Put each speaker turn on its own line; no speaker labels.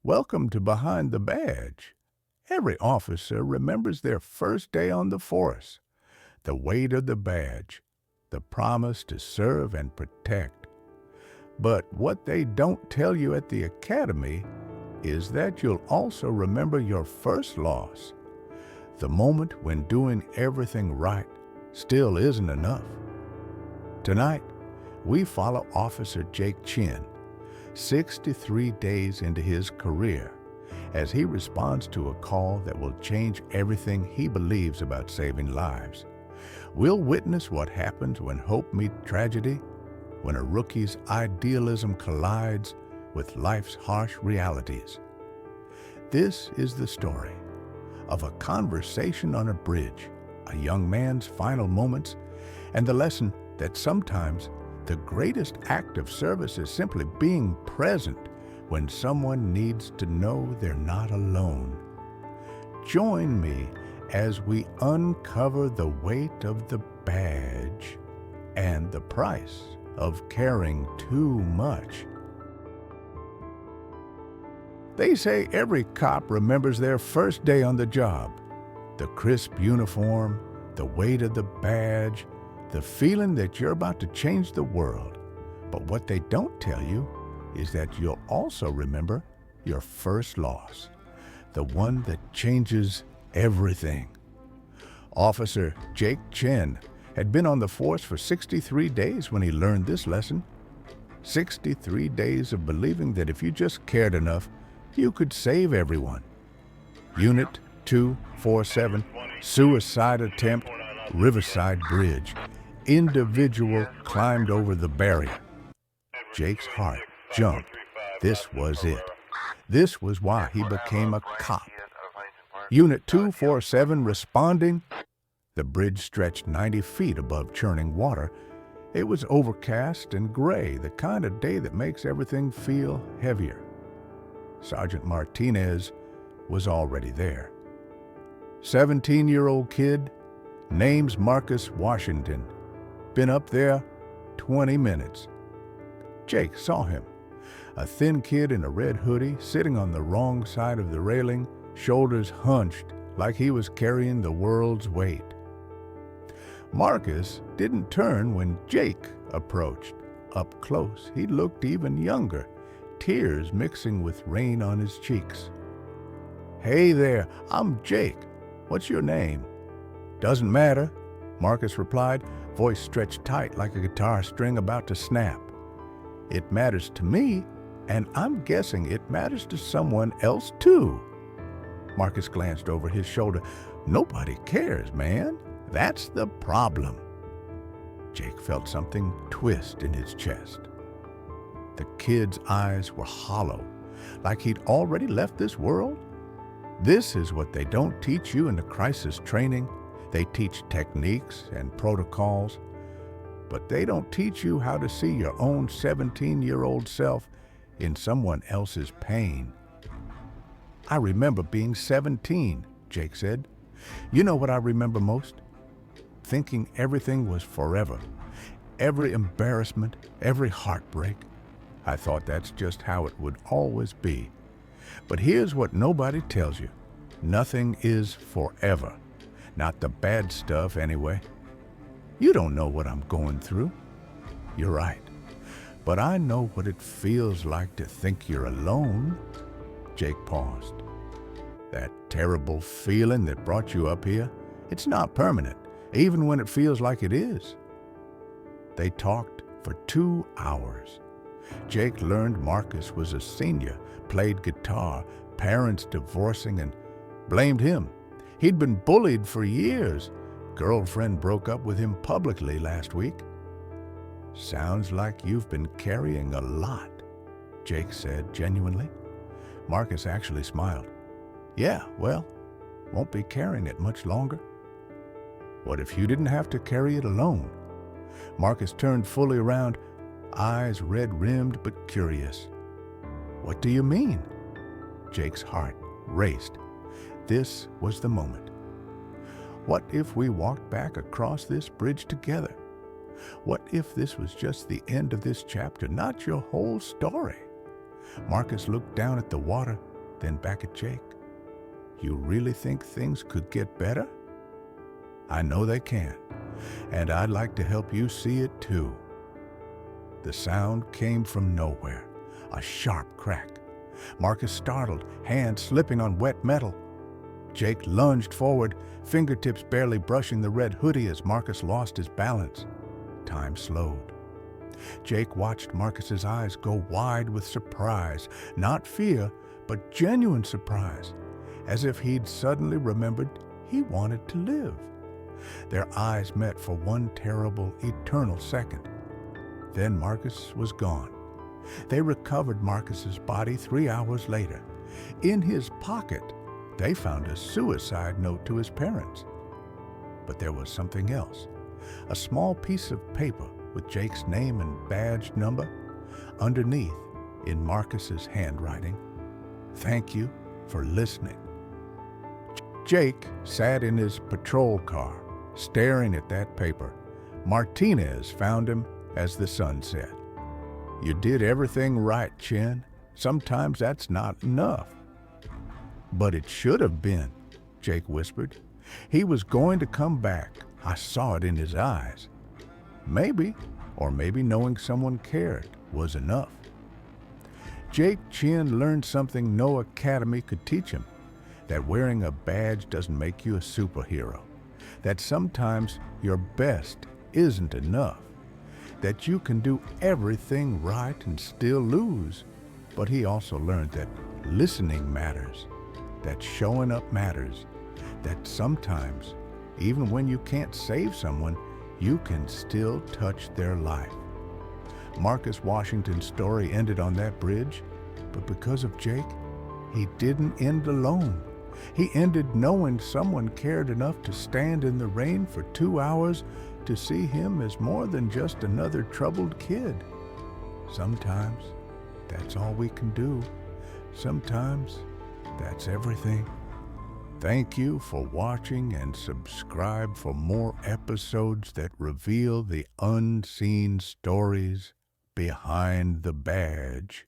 Welcome to Behind the Badge. Every officer remembers their first day on the force, the weight of the badge, the promise to serve and protect. But what they don't tell you at the academy is that you'll also remember your first loss, the moment when doing everything right still isn't enough. Tonight, we follow Officer Jake Chin, 63 days into his career, as he responds to a call that will change everything he believes about saving lives. We'll witness what happens when hope meets tragedy, when a rookie's idealism collides with life's harsh realities. This is the story of a conversation on a bridge, a young man's final moments, and the lesson that sometimes the greatest act of service is simply being present when someone needs to know they're not alone. Join me as we uncover the weight of the badge and the price of caring too much. They say every cop remembers their first day on the job. The crisp uniform, the weight of the badge, the feeling that you're about to change the world. But what they don't tell you is that you'll also remember your first loss, the one that changes everything. Officer Jake Chin had been on the force for 63 days when he learned this lesson. 63 days of believing that if you just cared enough, you could save everyone. Unit 247, suicide attempt, Riverside Bridge. Individual climbed over the barrier. Jake's heart jumped. This was it. This was why he became a cop. Unit 247 responding. The bridge stretched 90 feet above churning water. It was overcast and gray, the kind of day that makes everything feel heavier. Sergeant Martinez was already there. 17-year-old kid, name's Marcus Washington. Been up there 20 minutes. Jake saw him, a thin kid in a red hoodie sitting on the wrong side of the railing, shoulders hunched like he was carrying the world's weight. Marcus didn't turn when Jake approached. Up close, he looked even younger, tears mixing with rain on his cheeks. "Hey there, I'm Jake. What's your name?" "Doesn't matter," Marcus replied, voice stretched tight like a guitar string about to snap. "It matters to me, and I'm guessing it matters to someone else too." Marcus glanced over his shoulder. "Nobody cares, man. That's the problem." Jake felt something twist in his chest. The kid's eyes were hollow, like he'd already left this world. This is what they don't teach you in the crisis training. They teach techniques and protocols, but they don't teach you how to see your own 17-year-old self in someone else's pain. "I remember being 17, Jake said. "You know what I remember most? Thinking everything was forever. Every embarrassment, every heartbreak. I thought that's just how it would always be. But here's what nobody tells you. Nothing is forever. Not the bad stuff, anyway. You don't know what I'm going through." "You're right. But I know what it feels like to think you're alone." Jake paused. "That terrible feeling that brought you up here, it's not permanent, even when it feels like it is." They talked for 2 hours. Jake learned Marcus was a senior, played guitar, parents divorcing, and blamed him. He'd been bullied for years. Girlfriend broke up with him publicly last week. "Sounds like you've been carrying a lot," Jake said genuinely. Marcus actually smiled. "Yeah, well, won't be carrying it much longer." "What if you didn't have to carry it alone?" Marcus turned fully around, eyes red-rimmed but curious. "What do you mean?" Jake's heart raced. This was the moment. What if we walked back across this bridge together? What if this was just the end of this chapter, not your whole story? Marcus looked down at the water, then back at Jake. You really think things could get better? I know they can, and I'd like to help you see it too. The sound came from nowhere, a sharp crack. Marcus startled, hand slipping on wet metal. Jake lunged forward, fingertips barely brushing the red hoodie as Marcus lost his balance. Time slowed. Jake watched Marcus's eyes go wide with surprise, not fear, but genuine surprise, as if he'd suddenly remembered he wanted to live. Their eyes met for one terrible, eternal second. Then Marcus was gone. They recovered Marcus's body 3 hours later. In his pocket, they found a suicide note to his parents. But there was something else. A small piece of paper with Jake's name and badge number. Underneath, in Marcus's handwriting, "Thank you for listening." Jake sat in his patrol car, staring at that paper. Martinez found him as the sun set. "You did everything right, Chin. Sometimes that's not enough." "But it should have been," Jake whispered. "He was going to come back. I saw it in his eyes." Maybe, or maybe knowing someone cared was enough. Jake Chin learned something no academy could teach him, that wearing a badge doesn't make you a superhero, that sometimes your best isn't enough, that you can do everything right and still lose. But he also learned that listening matters, that showing up matters, that sometimes, even when you can't save someone, you can still touch their life. Marcus Washington's story ended on that bridge, but because of Jake, he didn't end alone. He ended knowing someone cared enough to stand in the rain for 2 hours to see him as more than just another troubled kid. Sometimes that's all we can do. Sometimes that's everything. Thank you for watching, and subscribe for more episodes that reveal the unseen stories behind the badge.